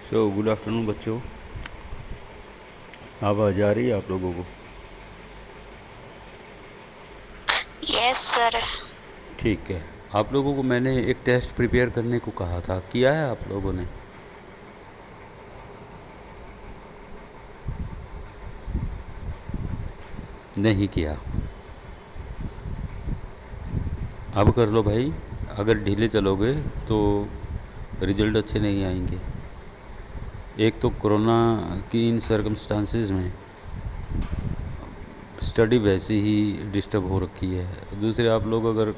Good afternoon बच्चों। आवाज़ आ रही है आप लोगों को? Yes sir. ठीक है। आप लोगों को मैंने एक टेस्ट प्रिपेयर करने को कहा था, किया है आप लोगों ने? नहीं किया? अब कर लो भाई। अगर ढीले चलोगे तो रिजल्ट अच्छे नहीं आएंगे। एक तो कोरोना की इन सर्कमस्टांसेस में स्टडी वैसे ही डिस्टर्ब हो रखी है। दूसरे, आप लोग अगर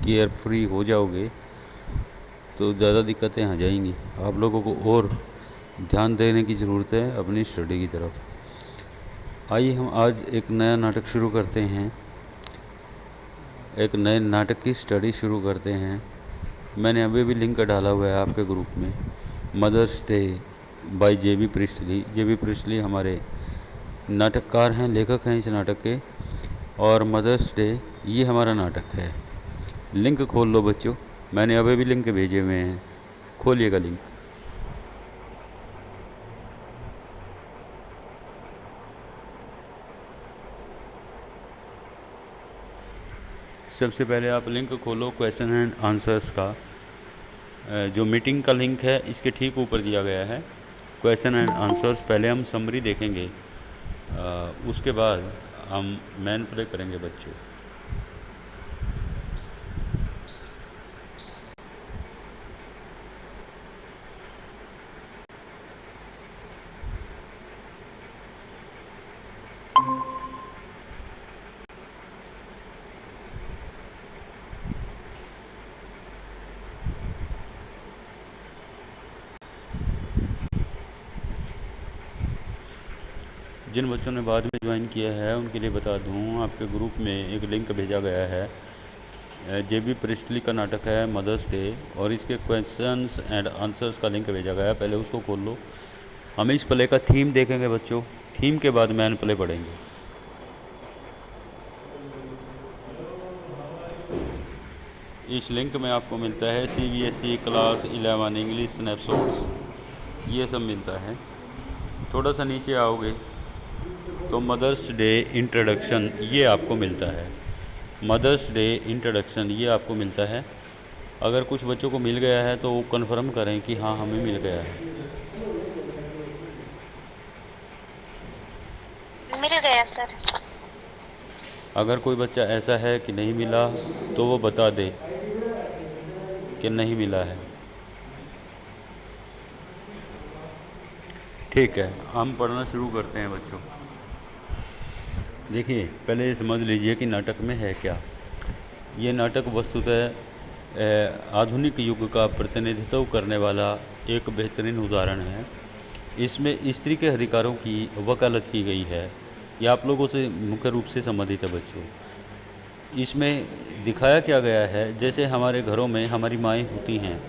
केयर फ्री हो जाओगे तो ज़्यादा दिक्कतें आ जाएंगी। आप लोगों को और ध्यान देने की ज़रूरत है अपनी स्टडी की तरफ। आइए हम आज एक नया नाटक शुरू करते हैं, एक नए नाटक की स्टडी शुरू करते हैं। मैंने अभी भी लिंक डाला हुआ है आपके ग्रुप में। Mother's day by J B Priestley. J B Priestley हमारे नाटककार हैं, लेखक हैं इस नाटक के। और मदर्स डे ये हमारा नाटक है। लिंक खोल लो बच्चों, मैंने अभी भी लिंक भेजे हुए हैं, खोलिएगा लिंक। सबसे पहले आप लिंक खोलो क्वेश्चन एंड आंसर्स का। जो मीटिंग का लिंक है इसके ठीक ऊपर दिया गया है क्वेश्चन एंड आंसर्स। पहले हम समरी देखेंगे, उसके बाद हम मैन प्ले करेंगे बच्चों। जिन बच्चों ने बाद में ज्वाइन किया है उनके लिए बता दूं, आपके ग्रुप में एक लिंक भेजा गया है। जेबी प्रिस्टली का नाटक है मदर्स डे, और इसके क्वेश्चंस एंड आंसर्स का लिंक भेजा गया है। पहले उसको खोल लो। हम इस प्ले का थीम देखेंगे बच्चों, थीम के बाद मैन प्ले पढ़ेंगे। इस लिंक में आपको मिलता है CBSE क्लास 11 इंग्लिश स्नैपशॉट्स, ये सब मिलता है। थोड़ा सा नीचे आओगे तो मदर्स डे इंट्रोडक्शन ये आपको मिलता है। मदर्स डे इंट्रोडक्शन ये आपको मिलता है। अगर कुछ बच्चों को मिल गया है तो वो कन्फर्म करें कि हाँ हमें मिल गया है। मिल गया सर। अगर कोई बच्चा ऐसा है कि नहीं मिला तो वो बता दे कि नहीं मिला है। ठीक है, हम पढ़ना शुरू करते हैं बच्चों। देखिए, पहले समझ लीजिए कि नाटक में है क्या। ये नाटक वस्तुतः आधुनिक युग का प्रतिनिधित्व करने वाला एक बेहतरीन उदाहरण है। इसमें स्त्री के अधिकारों की वकालत की गई है। ये आप लोगों से मुख्य रूप से संबंधित है बच्चों। इसमें दिखाया क्या गया है, जैसे हमारे घरों में हमारी माएँ होती हैं,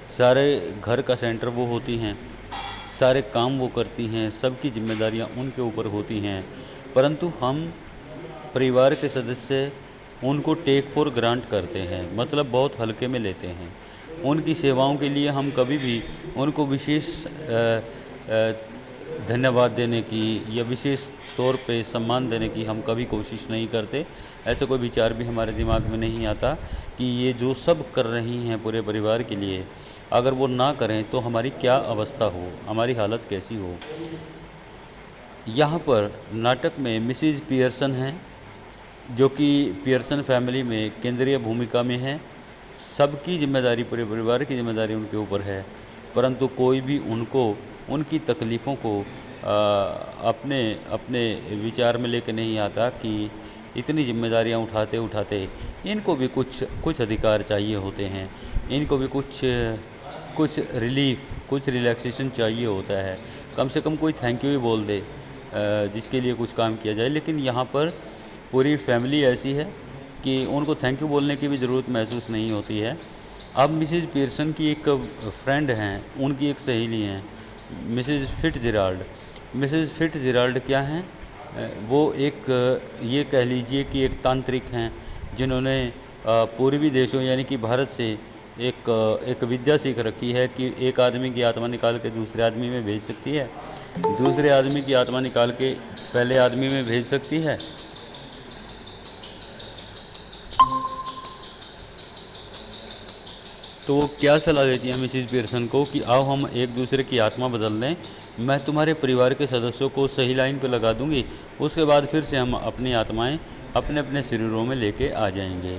सारे घर का सेंटर वो होती हैं, सारे काम वो करती हैं, सबकी जिम्मेदारियां उनके ऊपर होती हैं, परंतु हम परिवार के सदस्य उनको टेक फॉर ग्रांट करते हैं, मतलब बहुत हल्के में लेते हैं। उनकी सेवाओं के लिए हम कभी भी उनको विशेष धन्यवाद देने की या विशेष तौर पे सम्मान देने की हम कभी कोशिश नहीं करते। ऐसा कोई विचार भी हमारे दिमाग में नहीं आता कि ये जो सब कर रही हैं पूरे परिवार के लिए, अगर वो ना करें तो हमारी क्या अवस्था हो, हमारी हालत कैसी हो। यहाँ पर नाटक में मिसिज पियर्सन हैं, जो कि पियर्सन फैमिली में केंद्रीय भूमिका में है। सबकी जिम्मेदारी, पूरे परिवार की जिम्मेदारी उनके ऊपर है, परंतु कोई भी उनको उनकी तकलीफ़ों को अपने अपने विचार में लेके नहीं आता कि इतनी जिम्मेदारियां उठाते उठाते इनको भी कुछ अधिकार चाहिए होते हैं, इनको भी कुछ रिलीफ, कुछ रिलैक्सेशन चाहिए होता है। कम से कम कोई थैंक यू ही बोल दे जिसके लिए कुछ काम किया जाए। लेकिन यहाँ पर पूरी फैमिली ऐसी है कि उनको थैंक यू बोलने की भी ज़रूरत महसूस नहीं होती है। अब मिसेज पियर्सन की एक फ्रेंड हैं, उनकी एक सहेली हैं, मिसेज फिट्ज़जेराल्ड। मिसेज फिट्ज़जेराल्ड क्या हैं? वो एक, ये कह लीजिए कि एक तांत्रिक हैं, जिन्होंने पूर्वी देशों यानी कि भारत से एक विद्या सीख रखी है कि एक आदमी की आत्मा निकाल के दूसरे आदमी में भेज सकती है, दूसरे आदमी की आत्मा निकाल के पहले आदमी में भेज सकती है। तो वो क्या सलाह देती है मिसिज पियर्सन को कि आओ हम एक दूसरे की आत्मा बदल लें, मैं तुम्हारे परिवार के सदस्यों को सही लाइन पे लगा दूंगी, उसके बाद फिर से हम अपनी आत्माएं अपने अपने शरीरों में लेके आ जाएंगे।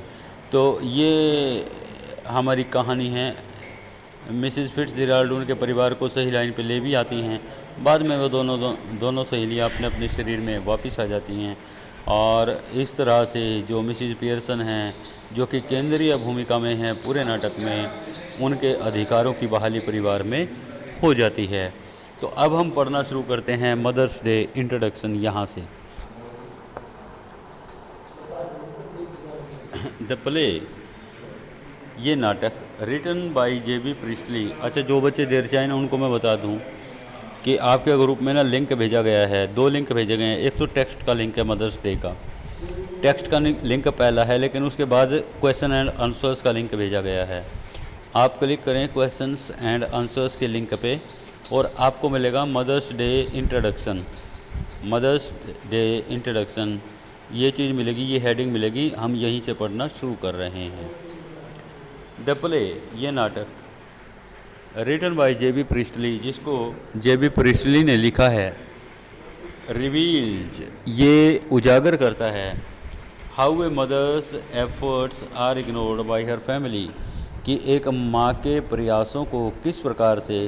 तो ये हमारी कहानी है। मिसिज फिट्जजेराल्ड उनके परिवार को सही लाइन पे ले भी आती हैं, बाद में वो दोनों सहेलियाँ अपने अपने शरीर में वापस आ जाती हैं। और इस तरह से जो मिसिज पियर्सन हैं, जो कि केंद्रीय भूमिका में हैं पूरे नाटक में, उनके अधिकारों की बहाली परिवार में हो जाती है। तो अब हम पढ़ना शुरू करते हैं मदर्स डे इंट्रोडक्शन यहाँ से। द प्ले, ये नाटक रिटन बाय जे.बी. प्रिस्टली। अच्छा, जो बच्चे देर से आए ना उनको मैं बता दूं कि आपके ग्रुप में ना लिंक भेजा गया है, 2 लिंक भेजे गए हैं। एक तो टेक्स्ट का लिंक है मदर्स डे का, टेक्स्ट का लिंक पहला है, लेकिन उसके बाद क्वेश्चन एंड आंसर्स का लिंक भेजा गया है। आप क्लिक करें क्वेश्चंस एंड आंसर्स के लिंक पे और आपको मिलेगा Mother's day introduction. Mother's day introduction ये चीज़ मिलेगी, ये हेडिंग मिलेगी। हम यहीं से पढ़ना शुरू कर रहे हैं। द प्ले, ये नाटक रिटन बाय जे.बी. प्रिस्टली, जिसको जे.बी. प्रिस्टली ने लिखा है, रिवील्स, ये उजागर करता है how a mother's efforts are ignored by her family, कि एक माँ के प्रयासों को किस प्रकार से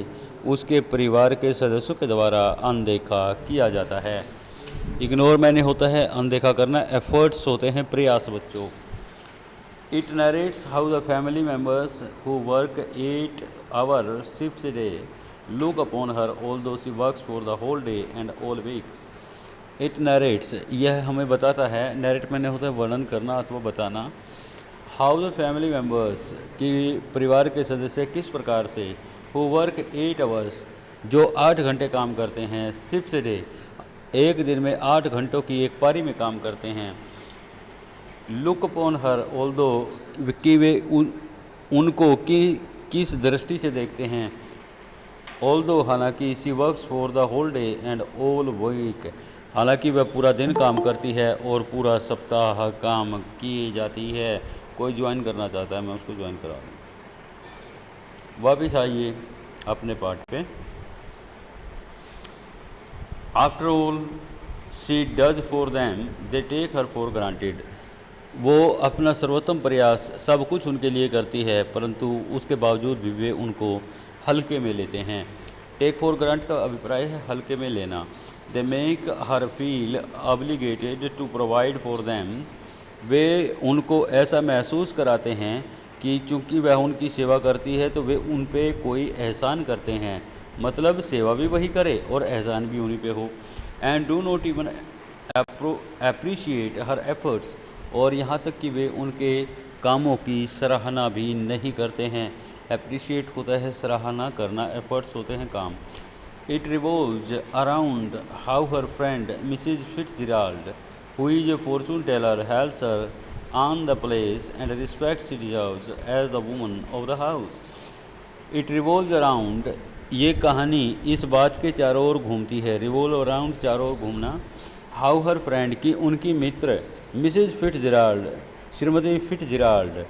उसके परिवार के सदस्यों के द्वारा अनदेखा किया जाता है। इग्नोर मैंने होता है अनदेखा करना, एफर्ट्स होते हैं प्रयास बच्चों। It narrates how the family members who work 8 hour shifts a day look upon her although she works for the whole day and all week. It narrates, यह हमें बताता है, narrate मैंने होता है वर्णन करना अथवा बताना, how the family members, कि परिवार के सदस्य किस प्रकार से, who work 8 hours, जो 8 घंटे काम करते हैं, shifts a day, एक दिन में 8 घंटों की एक पारी में काम करते हैं। लुक अपॉन हर ऑल्दो, कि वे उनको किस दृष्टि से देखते हैं। ऑल्दो, हालांकि she works for the whole day and all week, हालांकि वह पूरा दिन काम करती है और पूरा सप्ताह काम की जाती है। कोई ज्वाइन करना चाहता है, मैं उसको ज्वाइन करा दूँ। वापिस आइए अपने पाठ पे। After all she does for them they take her for granted, वो अपना सर्वोत्तम प्रयास सब कुछ उनके लिए करती है, परंतु उसके बावजूद भी वे उनको हल्के में लेते हैं। टेक फॉर ग्रांट का अभिप्राय है हल्के में लेना। They make her feel obligated to provide for them, वे उनको ऐसा महसूस कराते हैं कि चूंकि वह उनकी सेवा करती है तो वे उन पे कोई एहसान करते हैं, मतलब सेवा भी वही करे और एहसान भी उन्हीं पे हो। And do not even appreciate her efforts, और यहाँ तक कि वे उनके कामों की सराहना भी नहीं करते हैं। अप्रिशिएट होता है सराहना करना, एफर्ट्स होते हैं काम। It revolves around how her friend Mrs Fitzgerald, who is a fortune teller, helps her on the place and respect she deserves as the woman of the house. It revolves around, ये कहानी इस बात के चारों ओर घूमती है। Revolve around, चारों ओर घूमना। हाउ हर फ्रेंड, की उनकी मित्र मिसिज फिट्जजेराल्ड, श्रीमती फिट्जजेराल्ड,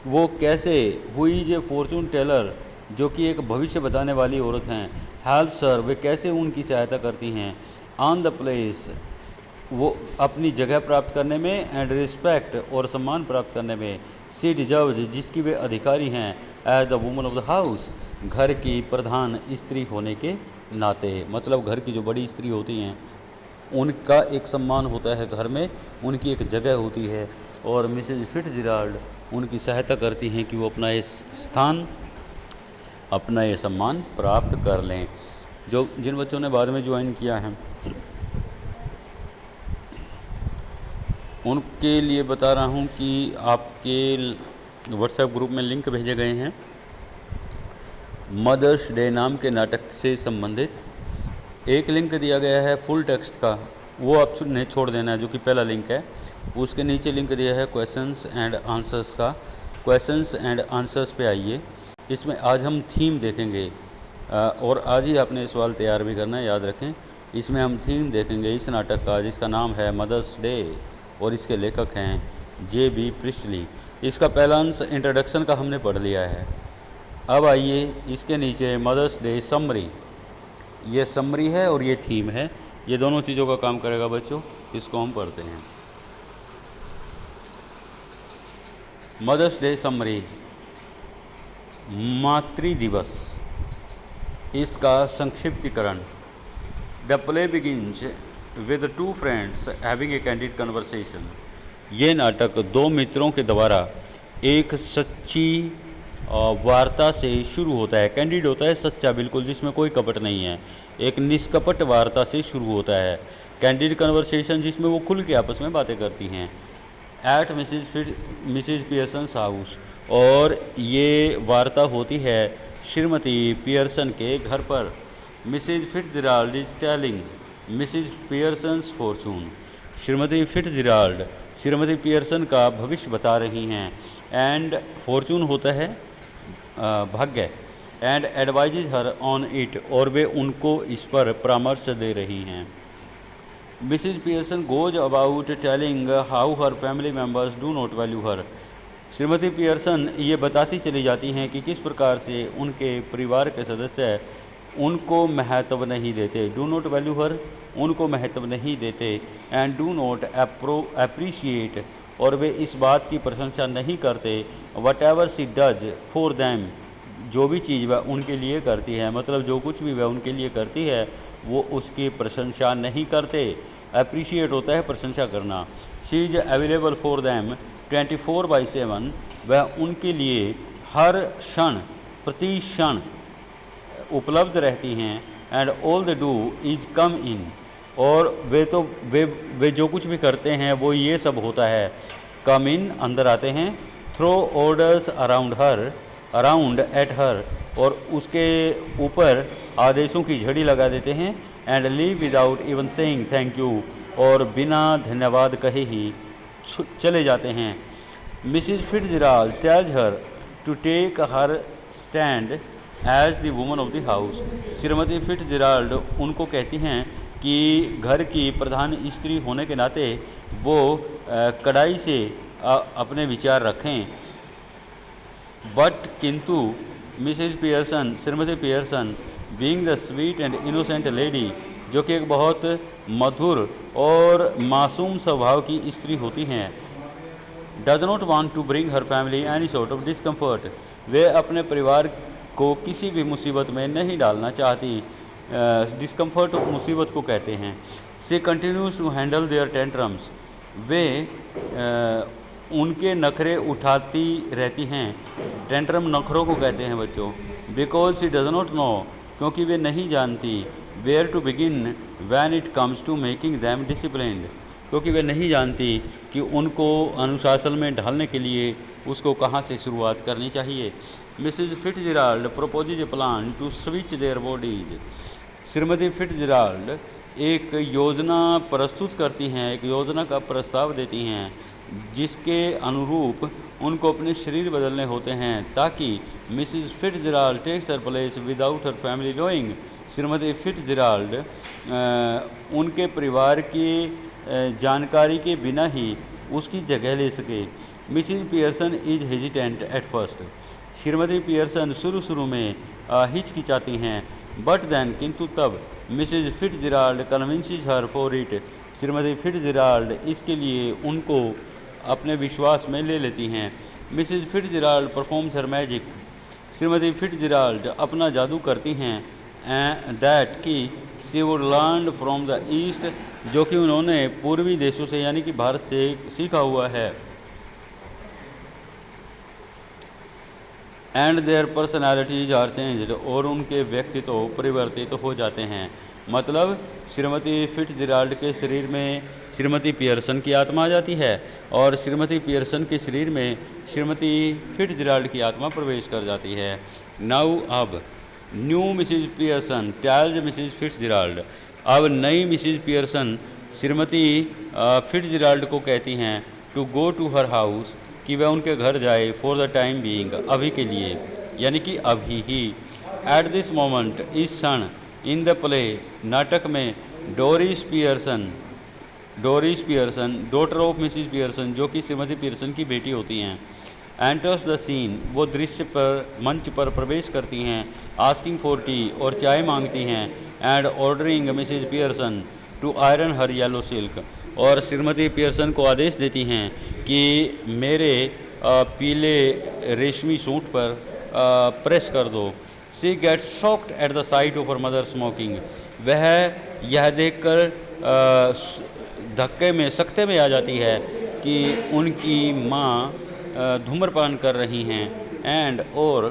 वो कैसे, हुई इज ए फॉर्चून टेलर, जो कि एक भविष्य बताने वाली औरत हैं, हेल्प्स हर, वे कैसे उनकी सहायता करती हैं, ऑन द प्लेस, वो अपनी जगह प्राप्त करने में, एंड रिस्पेक्ट, और सम्मान प्राप्त करने में, शी डिजर्व्स, जिसकी वे अधिकारी हैं, as the woman of the house, घर की प्रधान स्त्री होने के नाते, मतलब घर की जो बड़ी स्त्री होती हैं उनका एक सम्मान होता है घर में, उनकी एक जगह होती है, और मिसेज फिट्जजेराल्ड उनकी सहायता करती हैं कि वो अपना ये स्थान, अपना ये सम्मान प्राप्त कर लें। जो जिन बच्चों ने बाद में ज्वाइन किया है उनके लिए बता रहा हूँ कि आपके व्हाट्सएप ग्रुप में लिंक भेजे गए हैं मदर्स डे नाम के नाटक से संबंधित। एक लिंक दिया गया है फुल टेक्स्ट का, वो आपने छोड़ देना है, जो कि पहला लिंक है। उसके नीचे लिंक दिया है क्वेश्चंस एंड आंसर्स का। क्वेश्चंस एंड आंसर्स पे आइए। इसमें आज हम थीम देखेंगे और आज ही आपने सवाल तैयार भी करना है, याद रखें। इसमें हम थीम देखेंगे इस नाटक का, जिसका नाम है मदर्स डे और इसके लेखक हैं जे.बी. प्रिस्टली। इसका पहला अंश इंट्रोडक्शन का हमने पढ़ लिया है। अब आइए इसके नीचे मदर्स डे समरी, ये समरी है और ये थीम है, ये दोनों चीज़ों का काम करेगा बच्चों। इसको हम पढ़ते हैं। मदर्स डे समरी, मातृ दिवस, इसका संक्षिप्तीकरण। The play begins with two friends having a candid conversation. ये नाटक दो मित्रों के द्वारा एक सच्ची वार्ता से शुरू होता है। कैंडिड होता है सच्चा, बिल्कुल, जिसमें कोई कपट नहीं है। एक निष्कपट वार्ता से शुरू होता है। कैंडिड कन्वर्सेशन, जिसमें वो खुल के आपस में बातें करती हैं। एट मिसिज पियर्सन्स हाउस, और ये वार्ता होती है श्रीमती पियर्सन के घर पर। Mrs Fitzgerald is telling Mrs Pearson's Fortune. Shrimati Fitzgerald श्रीमती पियर्सन का भविष्य बता रही हैं। एंड फॉर्चून होता है भाग्य। And advises her on it, और वे उनको इस पर परामर्श दे रही हैं। Mrs Pearson goes about telling how her family members do not value her. Shrimati Pearson ये बताती चली जाती हैं कि किस प्रकार से उनके परिवार के सदस्य उनको महत्व नहीं देते। डू नॉट वैल्यू हर, उनको महत्व नहीं देते। एंड डू नॉट अप्रिशिएट, और वे इस बात की प्रशंसा नहीं करते। What ever see does for them, जो भी चीज़ वह उनके लिए करती है, मतलब जो कुछ भी वह उनके लिए करती है वो उसकी प्रशंसा नहीं करते। अप्रिशिएट होता है प्रशंसा करना। She is available for them 24/7, वह उनके लिए हर क्षण प्रति क्षण उपलब्ध रहती हैं। And all the do is come in, और वे जो कुछ भी करते हैं वो ये सब होता है। कम इन, अंदर आते हैं। Throw orders around at her, और उसके ऊपर आदेशों की झड़ी लगा देते हैं। And leave without even saying thank you, और बिना धन्यवाद कहे ही चले जाते हैं। Mrs Fitzgerald tells her to take her stand as the woman of the house. श्रीमती फिट्जराल्ड उनको कहती हैं कि घर की प्रधान स्त्री होने के नाते वो कड़ाई से अपने विचार रखें। बट किंतु मिसेज पियर्सन, श्रीमती Pearson, being the sweet and innocent lady, जो कि एक बहुत मधुर और मासूम स्वभाव की स्त्री होती हैं, does not want to bring her family any sort of discomfort, वे अपने परिवार को किसी भी मुसीबत में नहीं डालना चाहती। डिस्कम्फर्ट मुसीबत को कहते हैं। She continues to handle their tantrums, वे उनके नखरे उठाती रहती हैं। टेंट्रम नखरों को कहते हैं बच्चों। Because she does not know, क्योंकि वे नहीं जानती। Where to begin when it comes to making them disciplined, क्योंकि वे नहीं जानती कि उनको अनुशासन में ढालने के लिए उसको कहाँ से शुरुआत करनी चाहिए। Mrs Fitzgerald proposes a plan to switch their bodies, श्रीमती फिट्जराल्ड एक योजना प्रस्तुत करती हैं, एक योजना का प्रस्ताव देती हैं, जिसके अनुरूप उनको अपने शरीर बदलने होते हैं ताकि Mrs Fitzgerald takes her place without her family knowing. श्रीमती फिट्जराल्ड उनके परिवार की जानकारी के बिना ही उसकी जगह ले सके। Mrs Pearson is hesitant at first, श्रीमती पियर्सन शुरू में हिचकिचाती हैं। बट देन, किंतु तब, Mrs Fitzgerald convinces her for it, श्रीमती फिट्जराल्ड इसके लिए उनको अपने विश्वास में ले लेती हैं। Mrs Fitzgerald performs her magic, श्रीमती फिट्जराल्ड अपना जादू करती हैं। दैट कि she would learn from the East, जो कि उन्होंने पूर्वी देशों से यानी कि भारत से सीखा हुआ है। And their personalities are changed, और उनके व्यक्तित्व परिवर्तित हो जाते हैं। मतलब श्रीमती फिट्जराल्ड के शरीर में श्रीमती पियर्सन की आत्मा आ जाती है और श्रीमती पियर्सन के शरीर में श्रीमती फिट्जराल्ड की आत्मा प्रवेश कर जाती है। नाउ अब new Mrs Pearson tells Mrs Fitzgerald, अब नई मिसिज पियर्सन श्रीमती फिट्जराल्ड को कहती हैं to go to her house, कि वह उनके घर जाए फॉर द टाइम बीइंग, अभी के लिए, यानी कि अभी ही। एट दिस मोमेंट, इस क्षण, इन द प्ले, नाटक में, Doris Pearson daughter of Mrs Pearson, जो कि श्रीमती पियर्सन की बेटी होती हैं, एंटर्स द सीन, वो दृश्य पर मंच पर प्रवेश करती हैं, आस्किंग फॉर टी, और चाय मांगती हैं, and ordering Mrs Pearson to iron her yellow silk, और श्रीमती पियर्सन को आदेश देती हैं कि मेरे पीले रेशमी सूट पर प्रेस कर दो। She gets shocked at the sight of her mother smoking, वह यह देखकर धक्के में सख्ते में आ जाती है कि उनकी माँ धूम्रपान कर रही हैं। एंड और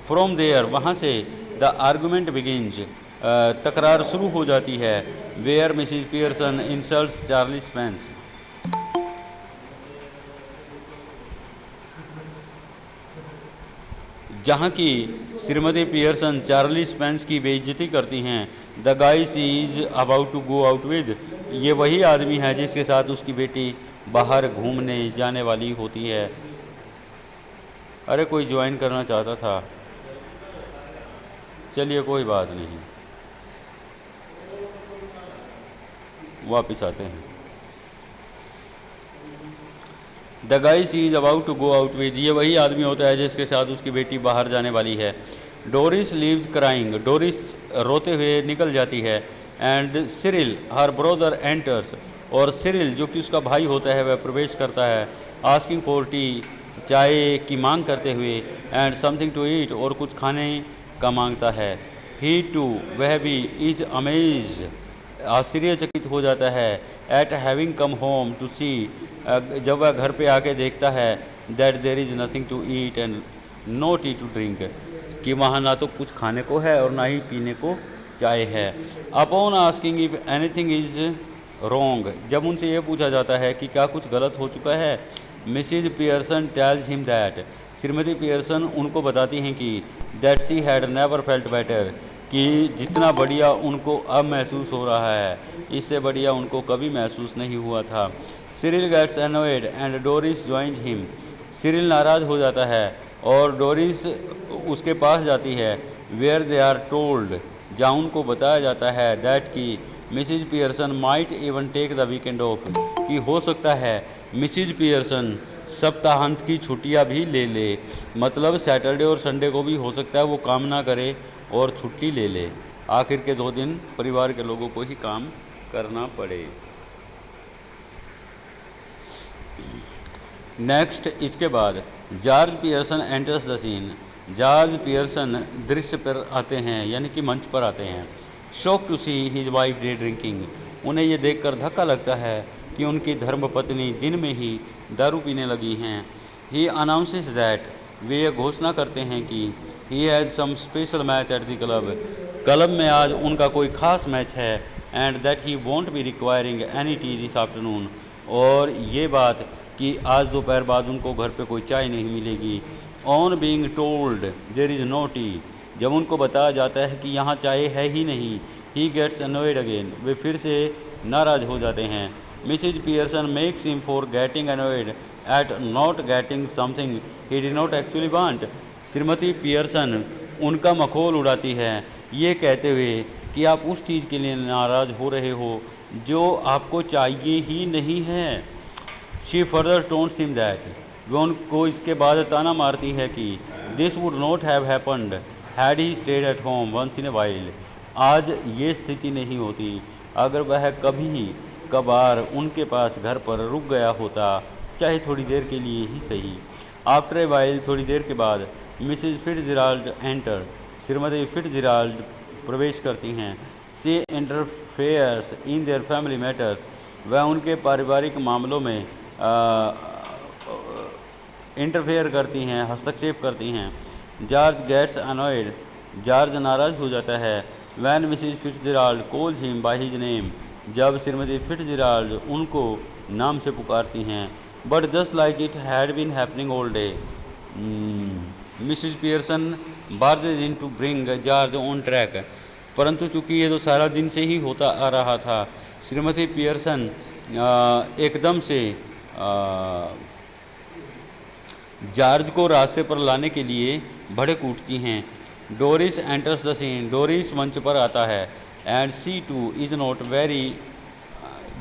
फ्रॉम देयर, वहाँ से, द आर्गूमेंट बिगिंस, तकरार शुरू हो जाती है। Where Mrs Pearson insults Charlie Spence, जहाँ की श्रीमती पियर्सन चार्ली स्पेंस की बेइज्जती करती हैं। The guy she is about to go out with, ये वही आदमी है जिसके साथ उसकी बेटी बाहर घूमने जाने वाली होती है। अरे कोई ज्वाइन करना चाहता था, चलिए कोई बात नहीं, वापस आते हैं। The guy she is about to go out with, ये वही आदमी होता है जिसके साथ उसकी बेटी बाहर जाने वाली है। डोरिस लीव्स क्राइंग, डोरिस रोते हुए निकल जाती है। And Cyril her brother enters, और सिरिल जो कि उसका भाई होता है वह प्रवेश करता है। आस्किंग फॉर टी, चाय की मांग करते हुए। एंड समथिंग टू ईट, और कुछ खाने का मांगता है। ही टू, वह भी, इज अमेज्ड, आश्चर्यचकित हो जाता है। At having come home to see, जब वह घर पे आके देखता है, that there is nothing to eat and no tea to drink, कि वहाँ ना तो कुछ खाने को है और ना ही पीने को चाय है। Upon asking if anything is wrong, जब उनसे ये पूछा जाता है कि क्या कुछ गलत हो चुका है, Mrs Pearson tells him that, Shrimati Pearson उनको बताती हैं कि that she had never felt better, कि जितना बढ़िया उनको अब महसूस हो रहा है, इससे बढ़िया उनको कभी महसूस नहीं हुआ था। Cyril gets annoyed and Doris joins him, Cyril नाराज़ हो जाता है और डोरिस उसके पास जाती है। वेयर दे आर टोल्ड, जहाँ उनको बताया जाता है, दैट कि Mrs Pearson might even take the weekend off, कि हो सकता है मिसिज पियर्सन सप्ताहांत की छुट्टियां भी ले ले, मतलब सैटरडे और संडे को भी हो सकता है वो काम ना करे और छुट्टी ले ले। आखिर के 2 दिन परिवार के लोगों को ही काम करना पड़े। नेक्स्ट, इसके बाद George Pearson enters the scene, George Pearson दृश्य पर आते हैं, यानी कि मंच पर आते हैं। Shock to see his wife day drinking, उन्हें ये देखकर धक्का लगता है कि उनकी धर्मपत्नी दिन में ही दारू पीने लगी हैं। ही अनाउंसेस दैट, वे ये घोषणा करते हैं कि he has some special match at the club में आज उनका कोई ख़ास मैच है। And that he won't be requiring any tea this afternoon, और ये बात कि आज दोपहर बाद उनको घर पे कोई चाय नहीं मिलेगी। On being told there is no tea, जब उनको बताया जाता है कि यहाँ चाय है ही नहीं, ही गेट्स अनोयड अगेन, वे फिर से नाराज़ हो जाते हैं। Mrs Pearson makes him for getting annoyed at not getting something he did not actually want, श्रीमती पियर्सन उनका मखौल उड़ाती है, ये कहते हुए कि आप उस चीज़ के लिए नाराज़ हो रहे हो जो आपको चाहिए ही नहीं है। She further taunts him that, वह उनको इसके बाद ताना मारती है कि this would not have happened had he stayed at home once in a while, आज ये स्थिति नहीं होती अगर वह कभी कभार उनके पास घर पर रुक गया होता, चाहे थोड़ी देर के लिए ही सही। आफ्टर ए वाइल, थोड़ी देर के बाद, मिसिज फिट्जराल्ड एंटर, श्रीमती फिट्जराल्ड प्रवेश करती हैं। She interferes in their family matters, वह उनके पारिवारिक मामलों में इंटरफेयर करती हैं, हस्तक्षेप करती हैं। जॉर्ज गेट्स अनॉयड, जॉर्ज नाराज़ हो जाता है। When Mrs Fitzgerald calls him by his name, जब श्रीमती फिट्जराल्ड उनको नाम से पुकारती हैं। But just like it had been happening all day, Mrs Pearson barges in to bring George on track, परंतु चूंकि ये तो सारा दिन से ही होता आ रहा था, श्रीमती पियर्सन एकदम से जॉर्ज को रास्ते पर लाने के लिए भड़क उठती हैं। Doris enters the scene, Doris मंच पर आता है। And she too is not very,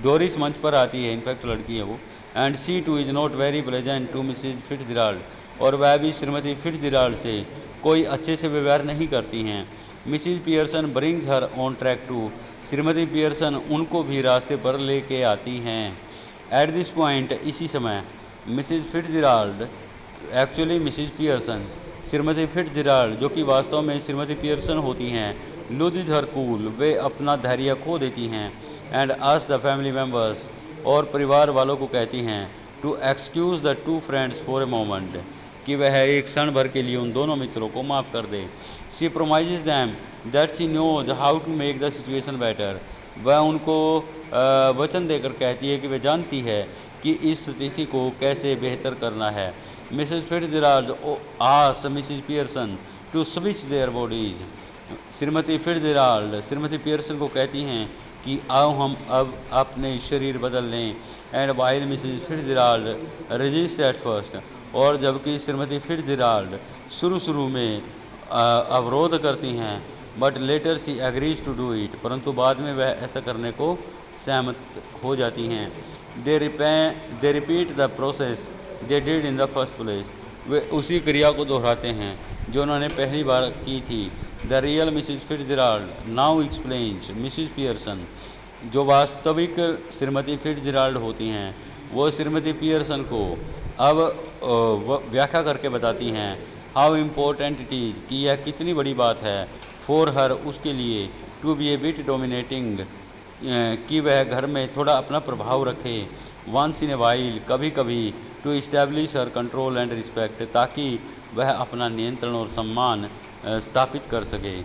Doris मंच पर आती है, इनफैक्ट लड़की है वो। And she too is not very pleasant to Mrs Fitzgerald, और वह भी श्रीमती फिट्जराल्ड से कोई अच्छे से व्यवहार नहीं करती हैं। Mrs Pearson brings her on track too, श्रीमती पियर्सन उनको भी रास्ते पर लेके आती हैं। एट दिस पॉइंट, इसी समय, Mrs Fitzgerald, actually Mrs Pearson, श्रीमती फिट्जराल्ड जो कि वास्तव में श्रीमती पियर्सन होती हैं, लूजिज हर कूल, वे अपना धैर्य खो देती हैं। And ask the family members, और परिवार वालों को कहती हैं, to excuse the two friends for a moment, कि वह एक क्षण भर के लिए उन दोनों मित्रों को माफ़ कर दे। She promises them that she knows how to make the situation better, वह उनको वचन देकर कहती है कि वह जानती है कि इस स्थिति को कैसे बेहतर करना है। Mrs Fitzgerald asks Mrs Pearson to switch their bodies, श्रीमती फिट्जराल्ड श्रीमती पियर्सन को कहती हैं कि आओ हम अब अपने शरीर बदल लें। And while Mrs Fitzgerald resist at first, और जबकि श्रीमती फिट्जराल्ड शुरू में अवरोध करती हैं, but later she agrees to do it, परंतु बाद में वह ऐसा करने को सहमत हो जाती हैं। They repeat the process they did in the first place, वे उसी क्रिया को दोहराते हैं जो उन्होंने पहली बार की थी। The real Mrs Fitzgerald now explains Mrs Pearson, जो वास्तविक श्रीमती फिट्जराल्ड होती हैं, वो श्रीमती पियर्सन को अब व्याख्या करके बताती हैं हाउ इम्पोर्टेंट इट इज़, कि यह कितनी बड़ी बात है, फॉर हर, उसके लिए, to be a bit dominating, कि वह घर में थोड़ा अपना प्रभाव रखे, वंस इन ए वाइल, कभी कभी, to establish her control and respect, ताकि वह अपना नियंत्रण और सम्मान स्थापित कर सके।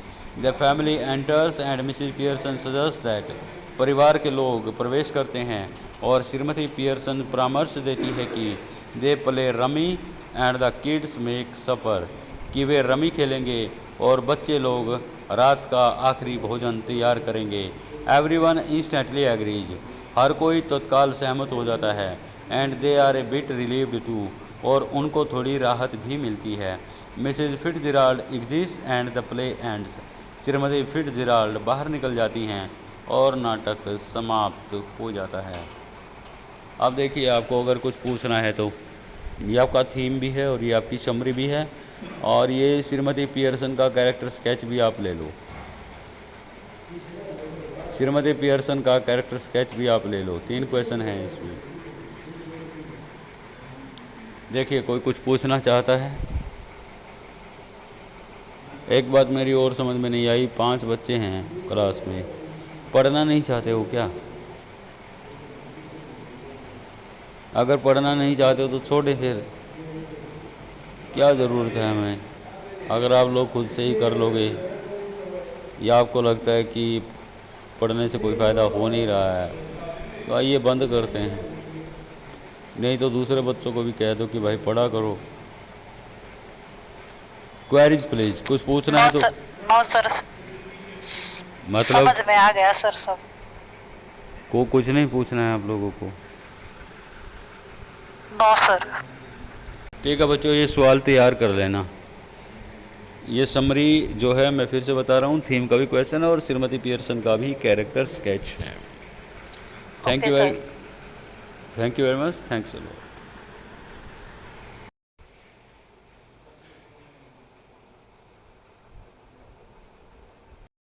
The family enters and Mrs Pearson suggest that, परिवार के लोग प्रवेश करते हैं और श्रीमती पियर्सन परामर्श देती है कि they play rummy and the kids make supper, कि वे रमी खेलेंगे और बच्चे लोग रात का आखिरी भोजन तैयार करेंगे। एवरीवन इंस्टेंटली एग्रीज, हर कोई तत्काल सहमत हो जाता है। And they are a bit relieved too, और उनको थोड़ी राहत भी मिलती है। Mrs Fitzgerald exits and the play ends, श्रीमती फिट्जराल्ड बाहर निकल जाती हैं और नाटक समाप्त हो जाता है। अब देखिए, आपको अगर कुछ पूछना है तो ये आपका थीम भी है और ये आपकी समरी भी है, और ये श्रीमती पियर्सन का कैरेक्टर स्केच भी आप ले लो, श्रीमती पियर्सन का कैरेक्टर स्केच भी आप ले लो। 3 क्वेश्चन हैं इसमें। देखिए, कोई कुछ पूछना चाहता है? एक बात मेरी और समझ में नहीं आई, 5 बच्चे हैं क्लास में, पढ़ना नहीं चाहते हो क्या? अगर पढ़ना नहीं चाहते हो तो छोड़े, फिर क्या ज़रूरत है हमें। अगर आप लोग खुद से ही कर लोगे, या आपको लगता है कि पढ़ने से कोई फ़ायदा हो नहीं रहा है, तो आइए बंद करते हैं। नहीं तो दूसरे बच्चों को भी कह दो कि भाई पढ़ा करो। क्वेरीज प्लीज, कुछ पूछना है तो। नो सर, मतलब समझ में आ गया सर सब। को कुछ नहीं पूछना है आप लोगों को? No sir. ठीक है बच्चों, ये सवाल तैयार कर लेना। ये समरी जो है मैं फिर से बता रहा हूँ, थीम का भी क्वेश्चन है और श्रीमती पियर्सन का भी कैरेक्टर स्केच है। Thank you very much, thanks a lot.